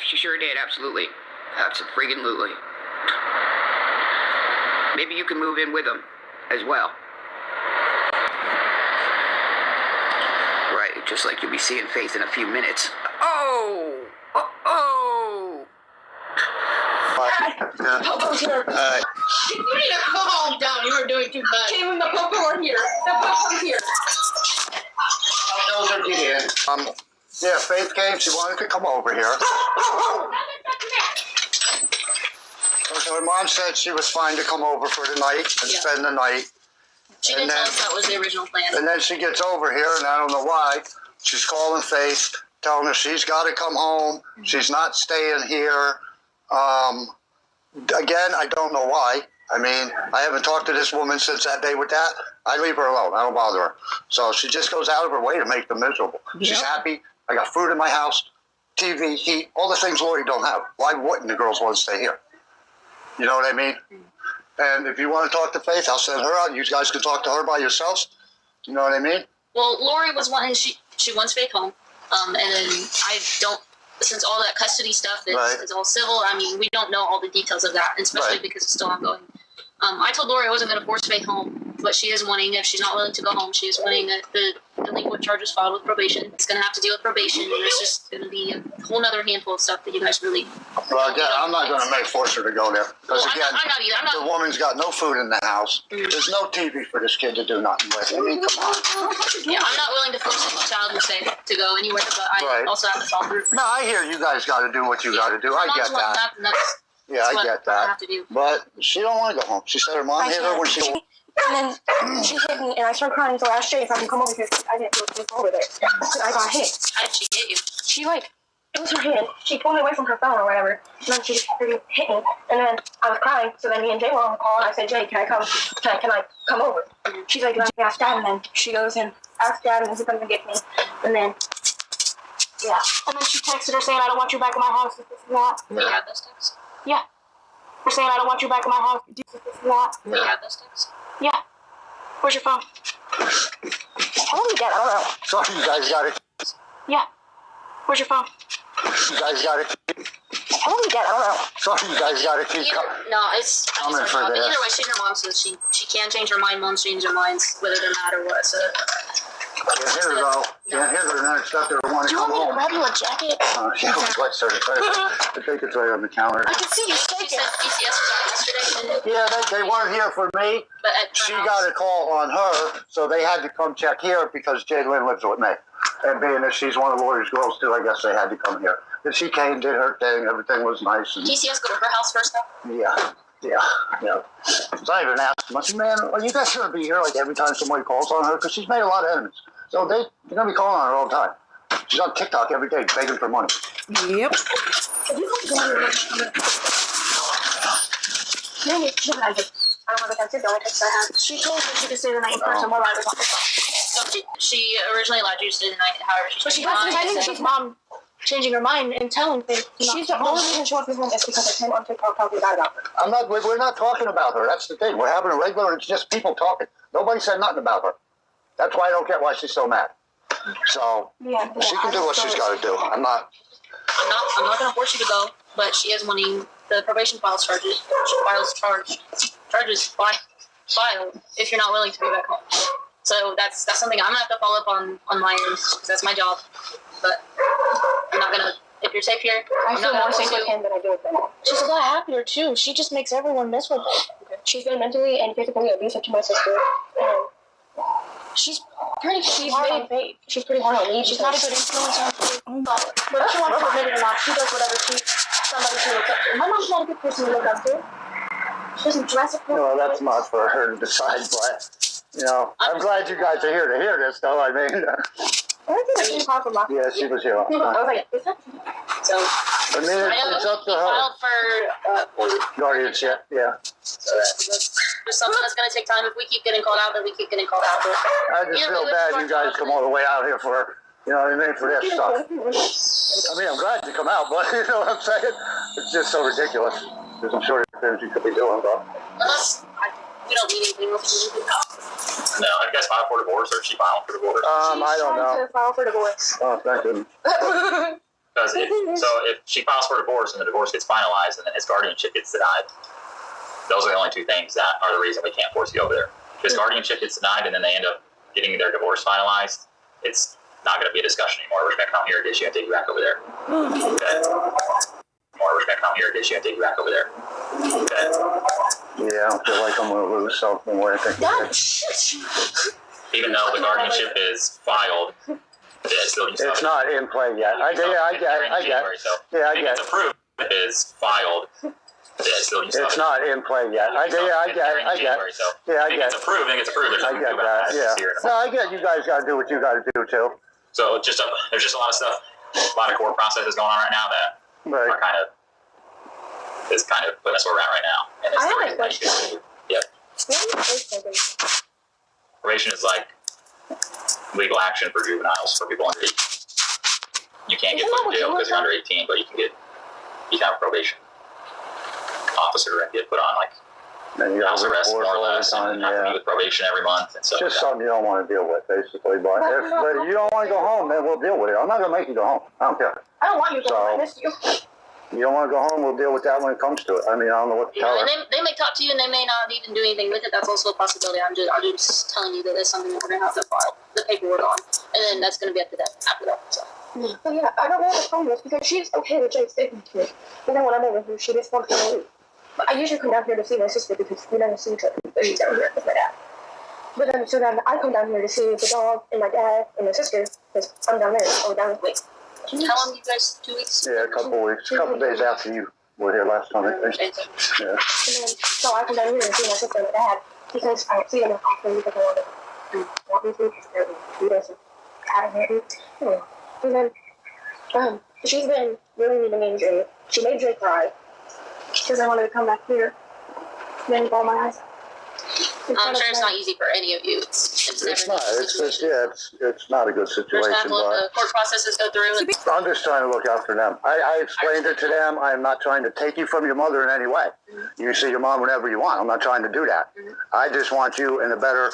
she sure did, absolutely. Absolutely. Maybe you can move in with them as well. Right, just like you'll be seeing Faith in a few minutes. Oh! Popo's here. You need to calm down. You are doing too much. Came in the Popo are here. The Popo's here. How those are getting? Yeah, Faith came. She wanted to come over here. So her mom said she was fine to come over for the night and spend the night. She didn't tell us that was the original plan. And then she gets over here, and I don't know why. She's calling Faith, telling her she's got to come home. She's not staying here. Again, I don't know why. I mean, I haven't talked to this woman since that day with that. I leave her alone. I don't bother her. So she just goes out of her way to make them miserable. Yep. She's happy. I got food in my house, TV, heat, all the things Lori don't have. Why wouldn't the girls want to stay here? You know what I mean? And if you want to talk to Faith, I'll send her out. You guys can talk to her by yourselves. You know what I mean? Well, Lori was wanting, she wants Faith home. And then I don't, since all that custody stuff is all civil, I mean, we don't know all the details of that, especially because it's still ongoing. I told Lori I wasn't going to force Faith home, but she is wanting, if she's not willing to go home, she is wanting the delinquent charges filed with probation. It's going to have to deal with probation, and there's just going to be a whole other handful of stuff that you guys really... Well, again, I'm not going to force her to go there. Because, again, I'm not either. the woman's got no food in the house. There's no TV for this kid to do nothing with. I mean, come on. Yeah, I'm not willing to force a child to go anywhere, but I also have to follow through. No, I hear you guys got to do what you got to do. I get that. Yeah, I get that. I have to do. But she don't want to go home. She said her mom hit her when she... And then she hit me, and I started crying, so I asked Jay if I can come over here. I didn't feel safe over there. Because I got hit. How did she hit you? She, it was her hand. She pulled me away from her phone or whatever. And then she just hit me. And then I was crying, so then me and Jay were on the call, and I said, Jay, can I come over? She's like, let me ask Dad, and then she goes and asks Dad, and he's going to get me. And then, yeah. And then she texted her saying, I don't want you back in my house if this is that. You have those texts? Yeah. They're saying, I don't want you back in my house if this is that. You have those texts? Yeah. Where's your phone? How long you get? I don't know. Sorry, you guys got it. Yeah. Where's your phone? You guys got it. How long you get? I don't know. Sorry, you guys got it. No, it's coming for either this. way, she's her mom, so she can change her mind. Moms change their minds, whether they're mad or what. So. Can't hit her though. Can't hit her and then expect her to want to come home. Do you want me to grab you a jacket? She has a sweatshirt. I think it's right on the counter. I can see you shaking. She said DCS was out yesterday. Yeah, they weren't here for me. But at she house. got a call on her, so they had to come check here because Jalen lives with me. And being that she's one of Lori's girls too, I guess they had to come here. And she came, did her thing, everything was nice. And DCS go to her house first though? Yeah. So I even asked him, I said, man, well, you guys shouldn't be here like every time somebody calls on her because she's made a lot of enemies. So they're going to be calling on her all the time. She's on TikTok every day begging for money. Yep. I don't have a tattoo, don't I? I have. She told me she could stay the night in person while I was on the phone. No, she originally allowed you to stay the night, however she I think she's mom changing her mind and telling things. She's the only reason she wants me home is because I came on TikTok talking bad about her. We're not talking about her. That's the thing. We're having a regular, it's just people talking. Nobody said nothing about her. That's why I don't get why she's so mad. So she can do what she's got to do. I'm not going to force you to go, but she is wanting the probation files charges. Charges filed if you're not willing to be back home. So that's something I'm gonna have to follow up on my end because that's my job. But I'm not gonna. If you're safe here, I feel more safe with him than I do with them. She's a lot happier too. She just makes everyone miserable. Okay. She's been mentally and physically abusive to my sister. She's pretty hard on Faith. She's pretty hard on me. She's not a good influence on Faith. Whether she wants to admit it or not, she does whatever somebody to look up to. My mom's not a good person to look up to. She doesn't dress up. No, that's not for her to decide, but, I'm glad you guys are here to hear this, though. I mean... Yeah, she was here. I was like, is that... So... I mean, it's up to her. Filed for... guardianship, yeah. So that's something that's going to take time. If we keep getting called out, then we keep getting called out. But I just feel bad you guys come all the way out here for, for this stuff. I mean, I'm glad you come out, but you know what I'm saying? It's just so ridiculous. There's some sort of things you could be doing, bro. Unless we don't need anything else to do. No, I guess file for divorce, or she filed for divorce. I don't know. To file for divorce. Oh, thank goodness. Because Because if she files for divorce and the divorce gets finalized and then his guardianship gets denied, those are the only two things that are the reason we can't force you over there. If his guardianship gets denied and then they end up getting their divorce finalized, it's not going to be a discussion anymore. We're just going to come here, get you, and take you back over there. Okay. Or we're going to come here, get you, and take you back over there. Okay. Yeah, I don't feel like I'm going to lose something where I think. Even though the guardianship is filed, it's still It's not in play yet. I get. Yeah, I get. It's approved. Is filed. It's not in play yet. I get. Yeah, I get. It's approved. It's approved. I get that. Yeah. No, I get. You guys got to do what you got to do too. So there's just a lot of stuff, a lot of court processes going on right now that are kind of putting us where we're at right now. And it's I the have a reason that you question. Yep. What is probation? Probation is like legal action for juveniles for people under 18. You can't get put in jail because you're under 18, but you can have a probation officer and get put on like house arrest more or less, and have to meet with probation every month and stuff. Just like something you don't want to deal with, basically. But if you don't want to go home, then we'll deal with it. I'm not going to make you go home. I don't care. I don't want you to go. I miss you. You don't want to go home, we'll deal with that when it comes to it. I mean, I don't know what to tell her. And they may talk to you and they may not even do anything with it. That's also a possibility. I'm just telling you that that's something that we're gonna have to file the paperwork on, and then that's gonna be up to them after that. So. But yeah, I don't know what the problem is because she's okay with Jake sticking to me. And then when I'm over here, she just wants to leave. But I usually come down here to see my sister because we never see each other. But she's down here with my dad. But then so then I come down here to see the dog and my dad and my sister because I'm down there. Oh, down with me. How long you guys? 2 weeks? Yeah, a couple weeks. A couple days after you were here last time, I think. Yeah. And then, so I come down here and see my sister and my dad because I see them often because I want to walk me through and do this and out of here. And then, she's been really mean to me and Jay. She made Jay cry because I wanted to come back here. And then ball my eyes. I'm sure it's not easy for any of you. It's never It's not. an easy situation. It's not a good situation. First time the court processes go through. I'm just trying to look out for them. I explained it to them. I'm not trying to take you from your mother in any way. You can see your mom whenever you want. I'm not trying to do that. I just want you in a better,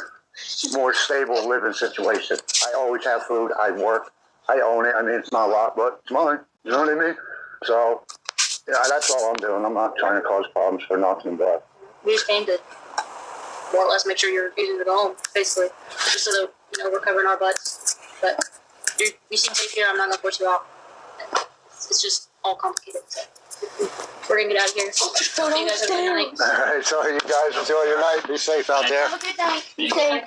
more stable living situation. I always have food. I work. I own it. I mean, it's not a lot, but it's mine. You know what I mean? So, yeah, that's all I'm doing. I'm not trying to cause problems for nothing, but. We just came to more or less make sure you're getting to go home, basically, just so that we're covering our butts. But you seem safe here. I'm not gonna force you out. It's just all complicated. So we're gonna get out of here. You guys have a good night. All right, so you guys enjoy your night. Be safe out there. Have a good night. Okay.